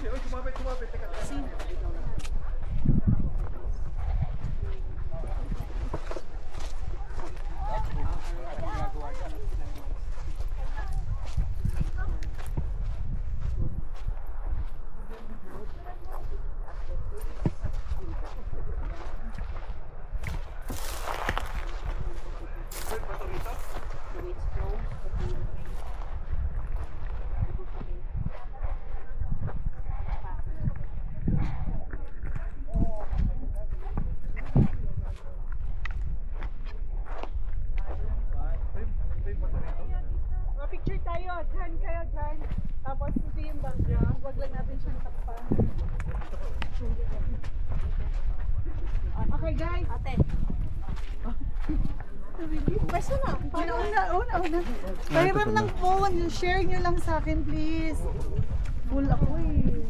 Uy, sumabit. Teka. Picture tayo, dyan kayo dyan. Tapos ito yung background, wag lang natin siyang takpan. Okay guys. Ate. Basta na. Una. Pahiram ng phone, share nyo lang sa akin please. Full ako eh.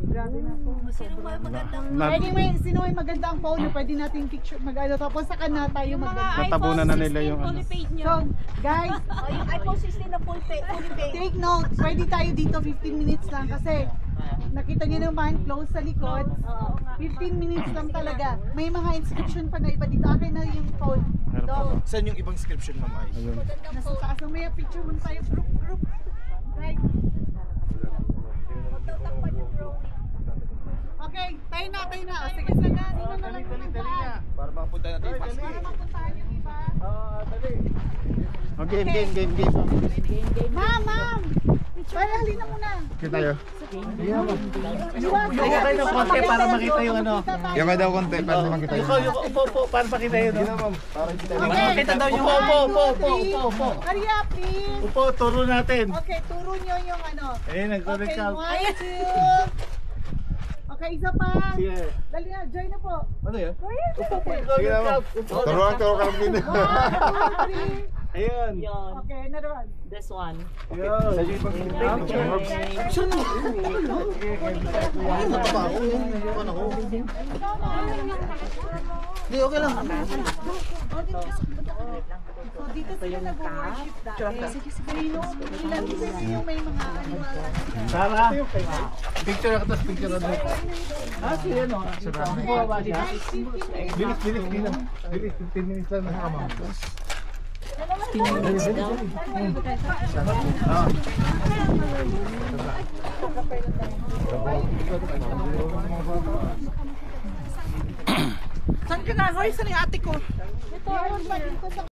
Grabe na po. Sino may magandang Sino may magandang phone na pwede nating picture mag-ano tapos saka na tayo Tatabunan na nila yung ano. So, guys, yung iPhone 16 na full pay. take note, pwede tayo dito 15 minutes lang kasi nakita niyo naman, close sa likod. 15 minutes lang talaga. May mga inscription pa na iba dito. Akin na yung phone. Saan yung ibang description, Ma'am Ay? Nasa taas. So, may picture muna tayo. Group. Right. Okay, tayo na. Sige, sana. Dali na. Para makapunta natin yung paski. Para mapuntahan yung iba. Dali. Game. Ma'am! Para halina muna. Kita tayo. Tingnan kayo ng konti para makita yung ano. Yung daw konti para makita yun. Yung upo, para makita yun. Para makita daw yung upo. Hurry up, please. Upo, turo natin. Okay, turo nyo yung ano. Nag-connect Okay, ka. 1, 2. Okay, isa pa. Sige. Dali na, join na po. Ano yan? Upo po. Sige naman. Turuan ka lang din. 1, 2, 3. Ayun. Yon. Okay, another one. This one. Yun. Hindi, okay lang. So, dito sila nag-worship dati. Sino, ilan sila yung may mga animal. Sara. Picture ako, tapos picture ako. Sige, no. Bumaba siya. Bilis. 15 minutes lang nakamang. 15 minutes daw. Saan ka na? Hoy, saan yung ate ko? Ito, ayun ba dito sa